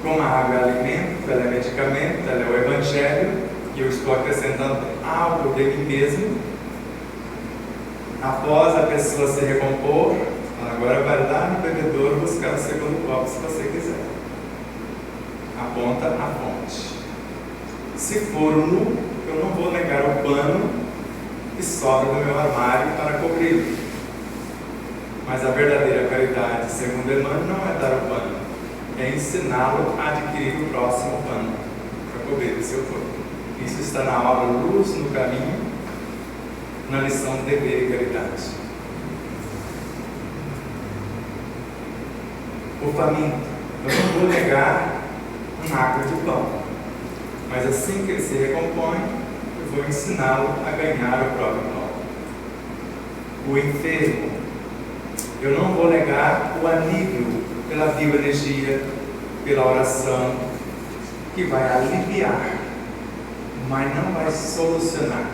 Como a água é alimento, ela é medicamento, ela é o Evangelho, e eu estou acrescentando algo de mim mesmo. Após a pessoa se recompor, agora vai lá no bebedouro buscar o segundo copo, se você quiser. Aponta a fonte. Se for nu, eu não vou negar o pano que sobra do meu armário para cobri-lo. Mas a verdadeira caridade, segundo Emmanuel, não é dar o pano, é ensiná-lo a adquirir o próximo pano para cobrir o seu corpo. Isso está na obra Luz no Caminho, na lição de dever e caridade. O faminto, eu não vou negar um naco de pão, mas assim que ele se recompõe, eu vou ensiná-lo a ganhar o próprio pão. O enfermo, eu não vou negar o alívio pela bioenergia, pela oração, que vai aliviar, mas não vai solucionar.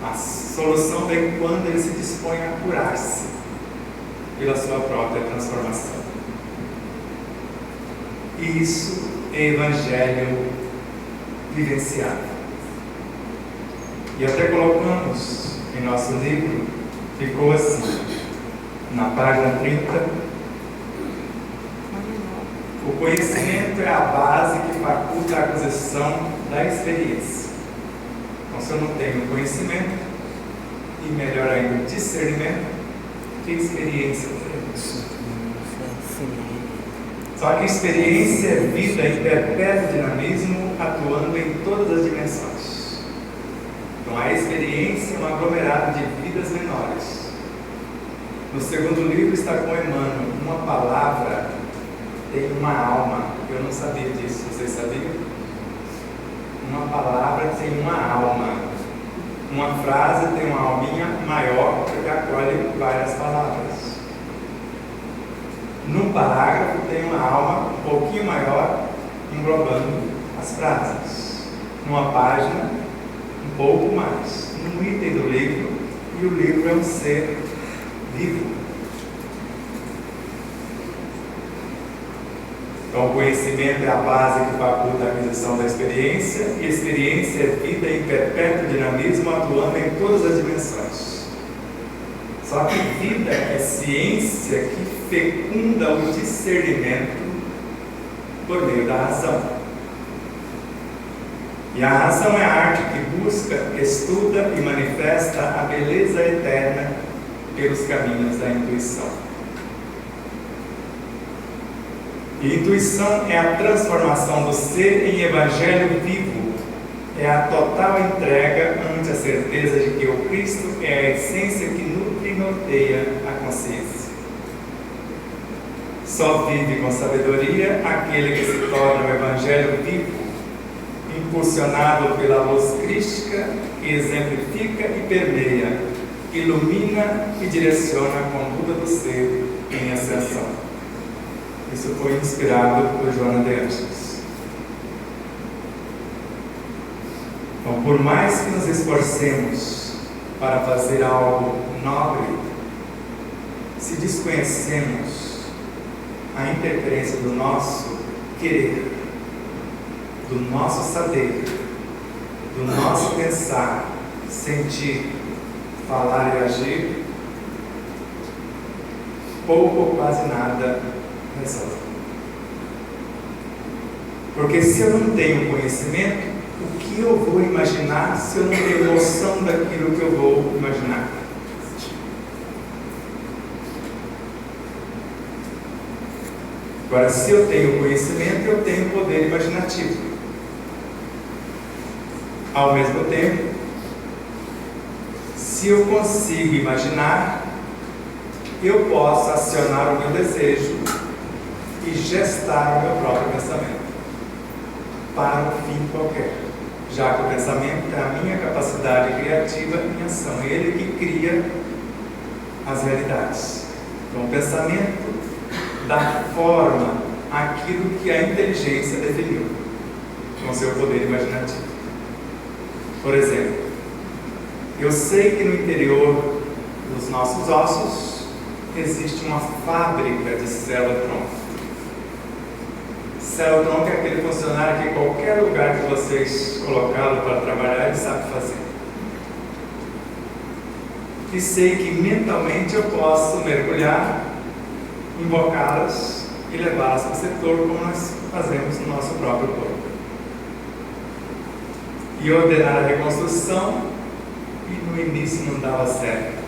A solução vem quando ele se dispõe a curar-se pela sua própria transformação. E isso é Evangelho vivenciado. E até colocamos em nosso livro, ficou assim, na página 30, o conhecimento é a base que faculta a aquisição da experiência. Então, se eu não tenho conhecimento, e melhor ainda, discernimento, que experiência eu tenho? Só que experiência é vida em perpétuo dinamismo, atuando em todas as dimensões. Então, a experiência é um aglomerado de vidas menores. No segundo livro está com Emmanuel, uma palavra tem uma alma. Eu não sabia disso, vocês sabiam? Uma palavra tem uma alma. Uma frase tem uma alminha maior que acolhe várias palavras. Num parágrafo tem uma alma um pouquinho maior, englobando as frases. Numa página, um pouco mais. Num item do livro, e o livro é um ser vivo. Então, o conhecimento é a base que faculta a aquisição da experiência, e experiência é vida em perpétuo dinamismo, atuando em todas as dimensões. Só que vida é ciência que fecunda o discernimento por meio da razão. E a razão é a arte que busca, estuda e manifesta a beleza eterna pelos caminhos da intuição. E intuição é a transformação do ser em evangelho vivo, é a total entrega ante a certeza de que o Cristo é a essência que nutre e norteia a consciência. Só vive com sabedoria aquele que se torna o evangelho vivo, impulsionado pela luz crística que exemplifica e permeia, ilumina e direciona a conduta do ser em ascensão. Isso foi inspirado por Joana de Ângeles. Então, por mais que nos esforcemos para fazer algo nobre, se desconhecemos a interferência do nosso querer, do nosso saber, do nosso pensar, sentir, falar e agir, pouco ou quase nada resolve. Porque se eu não tenho conhecimento, o que eu vou imaginar se eu não tenho noção daquilo que eu vou imaginar? Agora, se eu tenho conhecimento, eu tenho poder imaginativo. Ao mesmo tempo, se eu consigo imaginar, eu posso acionar o meu desejo e gestar o meu próprio pensamento para um fim qualquer, já que o pensamento é a minha capacidade criativa em ação, é ele que cria as realidades. Então, o pensamento dá forma àquilo que a inteligência definiu com seu poder imaginativo. Por exemplo, eu sei que no interior dos nossos ossos existe uma fábrica de célula-tronco. Célula-tronco é aquele funcionário que qualquer lugar que vocês colocá-lo para trabalhar, ele sabe fazer. E sei que mentalmente eu posso mergulhar, invocá-las e levá-las para o setor, como nós fazemos no nosso próprio corpo. E ordenar a reconstrução, e no início não dava certo.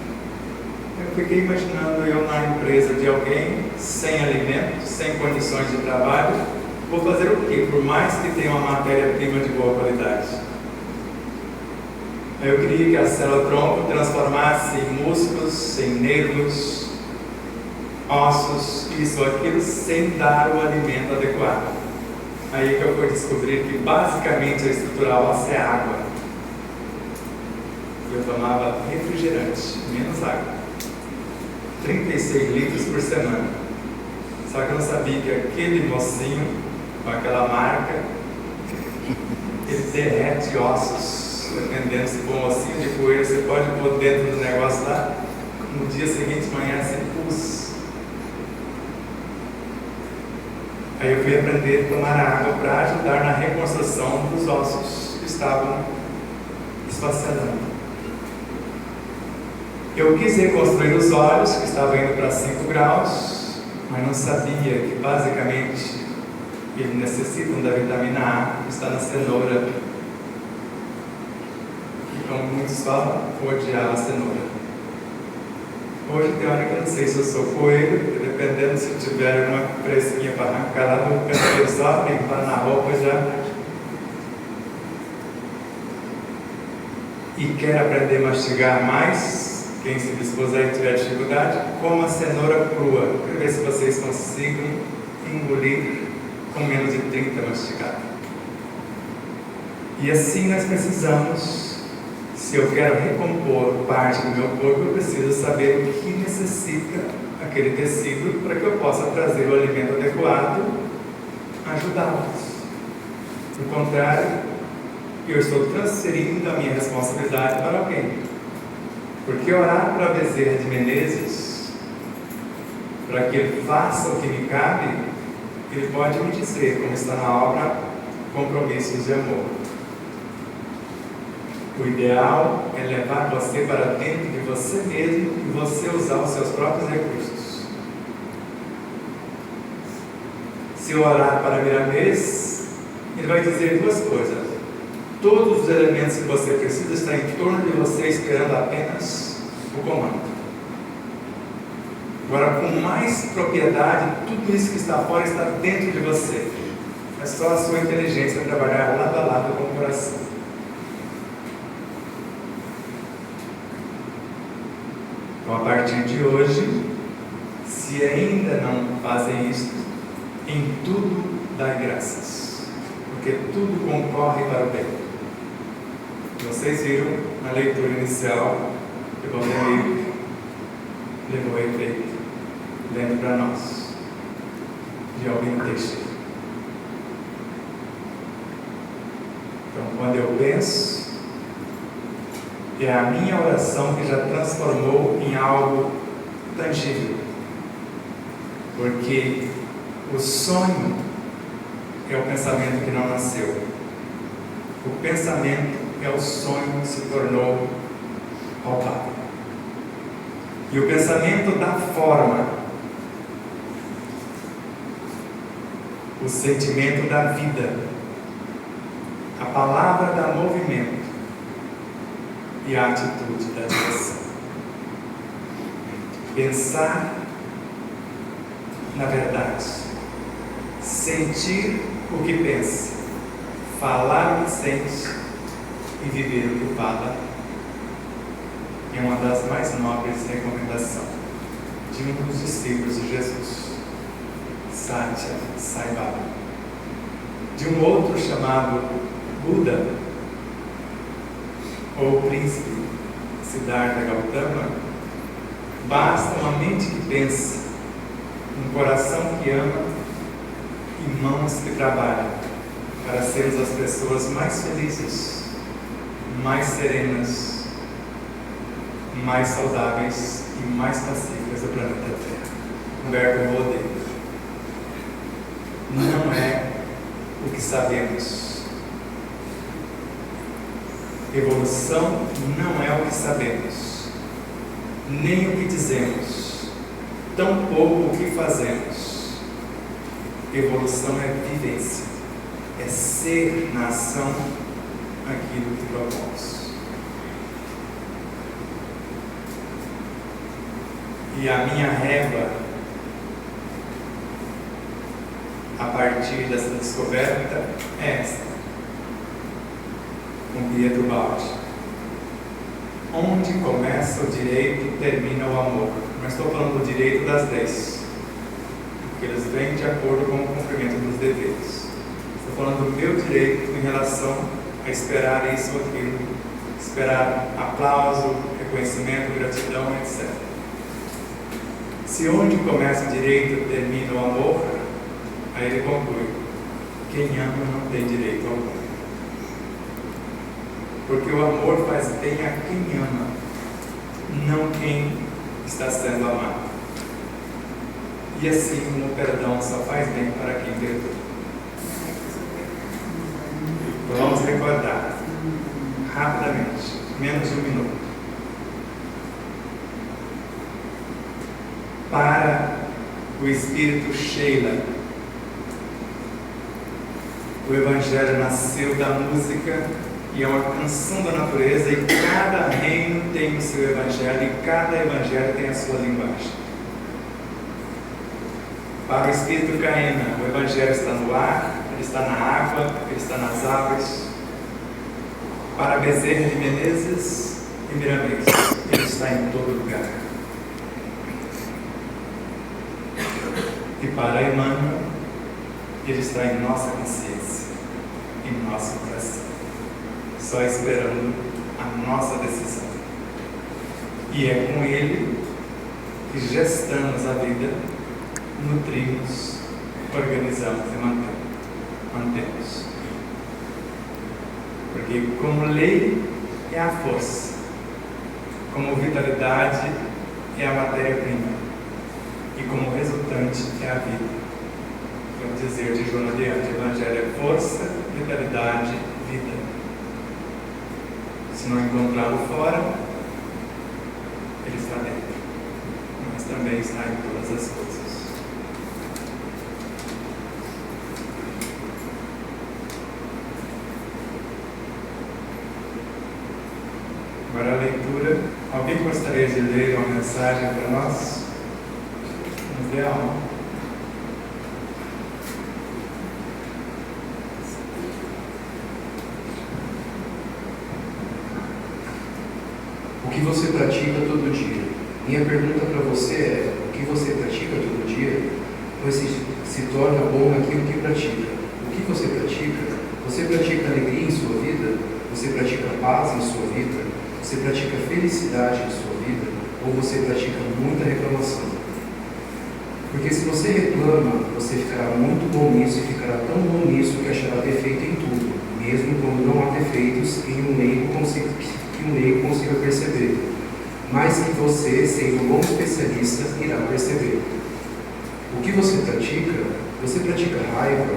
Eu fiquei imaginando eu na empresa de alguém, sem alimento, sem condições de trabalho, vou fazer o quê? Por mais que tenha uma matéria-prima de boa qualidade. Eu queria que a célula-tronco transformasse em músculos, em nervos, ossos, isso ou aquilo, sem dar o alimento adequado. Aí que eu fui descobrir que basicamente a estrutura óssea é água. Eu tomava refrigerante, menos água. 36 litros por semana. Só que eu não sabia que aquele mocinho, com aquela marca, ele derrete ossos. Dependendo se for um ossinho de poeira, você pode pôr dentro do negócio lá, no dia seguinte, manhã, sem pus. Aí eu fui aprender a tomar água para ajudar na reconstrução dos ossos que estavam esfacelando. Eu quis reconstruir os olhos, que estavam indo para 5 graus, mas não sabia que basicamente eles necessitam da vitamina A, que está na cenoura. E como muitos falam, odiava a cenoura. Hoje tem hora que eu não sei se eu sou coelho, porque dependendo se tiver uma fresquinha para arrancar lá no canto, só limpar na roupa já. E quer aprender a mastigar mais, quem se dispuser e tiver dificuldade, coma a cenoura crua, para ver se vocês consigam engolir com menos de 30 mastigados. E assim nós precisamos. Se eu quero recompor parte do meu corpo, eu preciso saber o que necessita aquele tecido para que eu possa trazer o alimento adequado, ajudá-los. Do contrário, eu estou transferindo a minha responsabilidade para alguém. Porque orar para Bezerra de Menezes, para que ele faça o que me cabe, ele pode me dizer, como está na obra, Compromissos de Amor. O ideal é levar você para dentro de você mesmo e você usar os seus próprios recursos. Se eu orar para Miramês, ele vai dizer 2 coisas. Todos os elementos que você precisa estão em torno de você, esperando apenas o comando. Agora, com mais propriedade, tudo isso que está fora está dentro de você. É só a sua inteligência trabalhar lado a lado com o coração. Então, a partir de hoje, se ainda não fazem isso, em tudo dai graças, porque tudo concorre para o bem. Vocês viram na leitura inicial que o Valdemir levou a efeito, lendo para nós, de Albino Teixeira. Então, quando eu penso, é a minha oração que já transformou em algo tangível. Porque o sonho é o pensamento que não nasceu. O pensamento é o sonho que se tornou palpável. E o pensamento dá forma. O sentimento dá vida. A palavra dá movimento. E a atitude da direção. Pensar na verdade, sentir o que pensa, falar o que sente e viver o que fala é uma das mais nobres recomendações. de um dos discípulos de Jesus, Satya Sai Baba. De um outro chamado Buda, ou príncipe Siddhartha Gautama, basta uma mente que pensa, um coração que ama e mãos que trabalham para sermos as pessoas mais felizes, mais serenas, mais saudáveis e mais pacíficas do planeta Terra. Humberto Bode. Não é o que sabemos. Evolução não é o que sabemos, nem o que dizemos, tampouco o que fazemos. Evolução é vivência, é ser na ação aquilo que propomos. E a minha régua, a partir dessa descoberta, é esta, com Pietro Baldi. Onde começa o direito, termina o amor. Não estou falando do direito das leis, porque eles vêm de acordo com o cumprimento dos deveres. Estou falando do meu direito em relação a esperar isso ou aquilo, esperar aplauso, reconhecimento, gratidão, etc. Se onde começa o direito, termina o amor, aí ele conclui: quem ama não tem direito ao amor. Porque o amor faz bem a quem ama, não quem está sendo amado. E assim como o perdão só faz bem para quem perdoa. Então vamos recordar, rapidamente, menos de um minuto. Para o espírito Sheila, o Evangelho nasceu da música e é uma canção da natureza, e cada reino tem o seu Evangelho, e cada Evangelho tem a sua linguagem. Para o espírito Caena, o Evangelho está no ar, ele está na água, ele está nas aves. Para Bezerra de Menezes e Miramês, ele está em todo lugar. E para Emmanuel, ele está em nossa consciência, em nosso coração, só esperando a nossa decisão. E é com ele que gestamos a vida, nutrimos, organizamos e mantemos. Porque como lei é a força, como vitalidade é a matéria-prima, e como resultante é a vida. Vamos dizer de Joana de Ângeles: Evangelho é força, vitalidade, vida. Se não encontrá-lo fora, ele está dentro, mas também está em todas as coisas. Agora a leitura. Alguém gostaria de ler uma mensagem para nós? Nos dê a alma. O que você pratica todo dia? Minha pergunta para você é: o que você pratica todo dia? Pois se torna bom naquilo que pratica. O que você pratica? Você pratica alegria em sua vida? Você pratica paz em sua vida? Você pratica felicidade em sua vida? Ou você pratica muita reclamação? Porque se você reclama, você ficará muito bom nisso e ficará tão bom nisso que achará defeito em tudo, mesmo quando não há defeitos que um leigo consiga perceber, mas que você, sendo um bom especialista, irá perceber. O que você pratica? Você pratica raiva,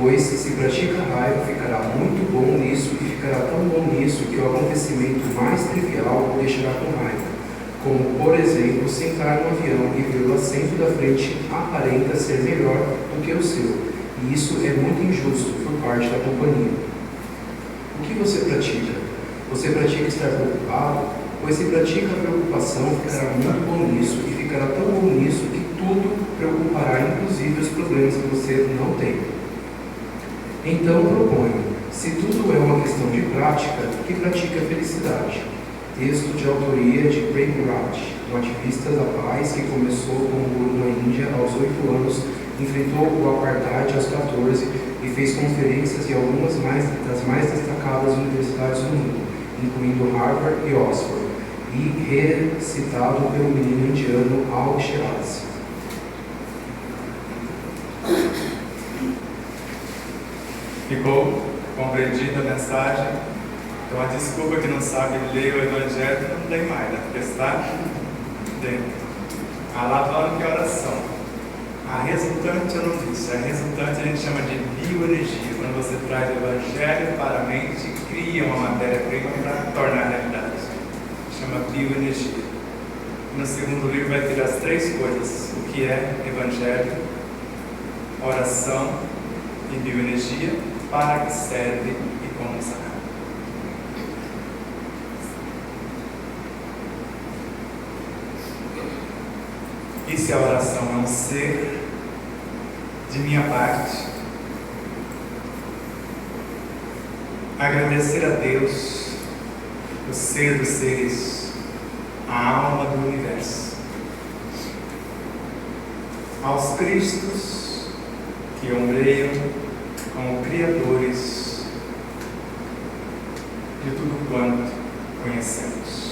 pois se pratica raiva, ficará muito bom nisso e ficará tão bom nisso que o acontecimento mais trivial o deixará com raiva. Como, por exemplo, sentar no avião e ver o assento da frente aparenta ser melhor do que o seu. E isso é muito injusto por parte da companhia. O que você pratica? Você pratica estar preocupado? Pois se pratica a preocupação, ficará muito bom nisso e ficará tão bom nisso que tudo preocupará, inclusive os problemas que você não tem. Então proponho, se tudo é uma questão de prática, que pratique a felicidade. Texto de autoria de Prem Rat. um ativista da paz que começou como guru na Índia aos 8 anos, enfrentou o apartheid aos 14 e fez conferências em algumas das mais destacadas universidades do mundo, incluindo Harvard e Oxford, e recitado pelo menino indiano Al Shiraz. Ficou compreendida a mensagem? Então a desculpa que não sabe ler o Evangelho não tem mais, né? Porque está dentro. A alavanca é oração. A resultante eu não disse. A resultante a gente chama de bioenergia. Quando você traz o Evangelho para a mente, cria uma matéria-prima para tornar realidade. Chama bioenergia. No segundo livro vai ter as 3 coisas: o que é Evangelho, oração e bioenergia, para que serve e como usar. E se a oração é um ser, de minha parte, agradecer a Deus, o ser dos seres, a alma do universo, aos Cristos que ombreiam como criadores de tudo quanto conhecemos.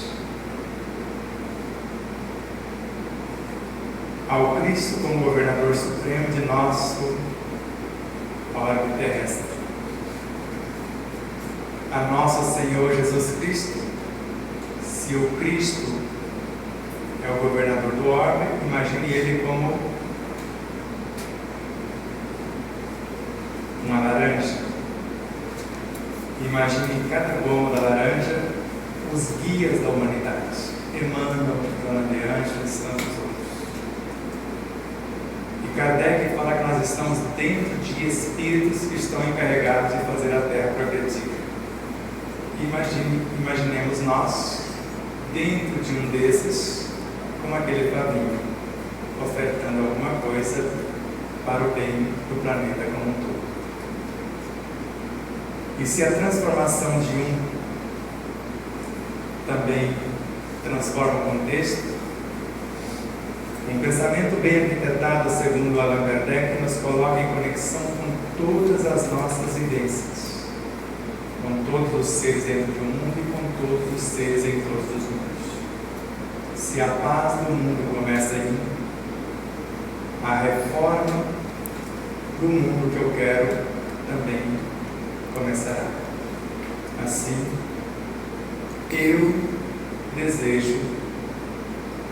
Ao Cristo como governador supremo de nosso orbe terrestre. A nosso Senhor Jesus Cristo, se o Cristo é o governador do orbe, imagine ele como uma laranja. Imagine em cada goma da laranja os guias da humanidade, Emmanuel, Joana de Ângeles e tantos outros. E Kardec fala que nós estamos dentro de espíritos que estão encarregados de fazer a Terra progredir. Imaginemos nós dentro de um desses, como aquele Flavinho, ofertando alguma coisa para o bem do planeta como um todo. E se a transformação de um também transforma o contexto, um pensamento bem arquitetado, segundo Allan Kardec, nos coloca em conexão com todas as nossas vivências, com todos os seres dentro do mundo e com todos os seres em todos os mundos. Se a paz do mundo começa aí, a reforma do mundo que eu quero também começará. Assim, eu desejo,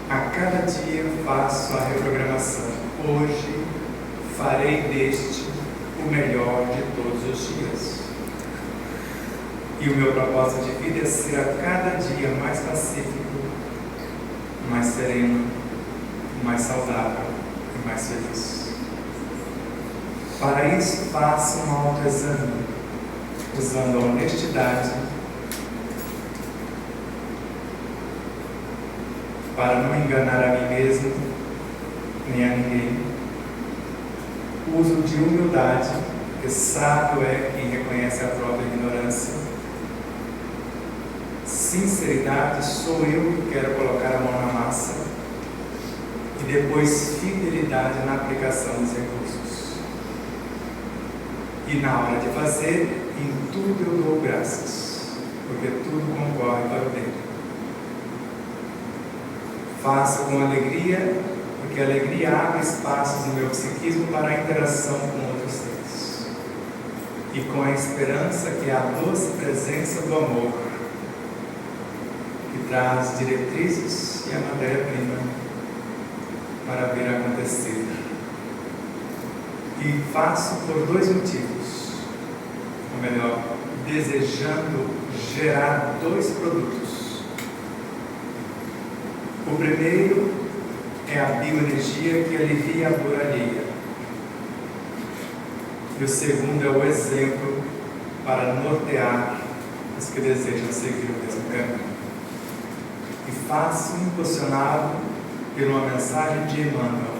a cada dia faço a reprogramação. Hoje farei deste o melhor de todos os dias. E o meu propósito de vida é ser a cada dia mais pacífico, mais sereno, mais saudável e mais feliz. Para isso, faço um autoexame, usando a honestidade, para não enganar a mim mesmo, nem a ninguém. Uso de humildade, porque sábio é quem reconhece a própria ignorância. Sinceridade, sou eu que quero colocar a mão na massa. E depois, fidelidade na aplicação dos recursos. E na hora de fazer, em tudo eu dou graças, porque tudo concorre para o bem. Faço com alegria, porque a alegria abre espaços no meu psiquismo para a interação com outros seres. E com a esperança que é a doce presença do amor, que traz diretrizes e a matéria-prima para vir a acontecer. E faço por 2 motivos. Ou melhor, desejando gerar 2 produtos. O primeiro é a bioenergia que alivia a dor alheia. E o segundo é o exemplo para nortear os que desejam seguir o mesmo caminho. E faço impulsionado por uma mensagem de Emmanuel,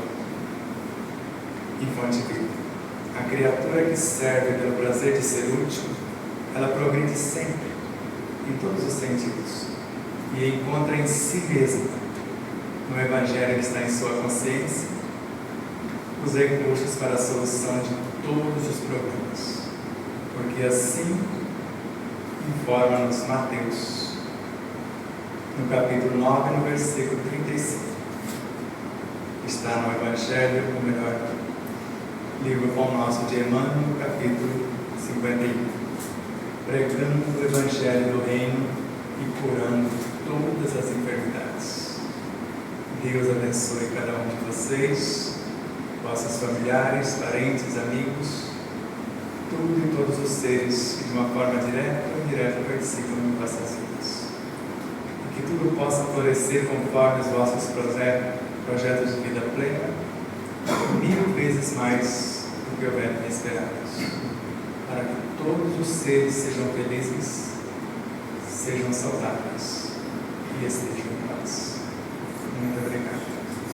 em Fonte Viva. A criatura que serve pelo prazer de ser útil, ela progride sempre, em todos os sentidos, e encontra em si mesma no Evangelho que está em sua consciência, os recursos para a solução de todos os problemas. Porque assim informa-nos Mateus, no capítulo 9, no versículo 35. Está no Evangelho, ou melhor, livro Pão Nosso de Emmanuel, capítulo 51. Pregando o Evangelho do Reino e curando todas as enfermidades. Deus abençoe cada um de vocês, vossos familiares, parentes, amigos, tudo e todos os seres que de uma forma direta ou indireta participam de vossas vidas. E que tudo possa florescer conforme os vossos projetos de vida plena, 1000 vezes mais do que houver esperados, para que todos os seres sejam felizes, sejam saudáveis e estejam em paz. Muito obrigado.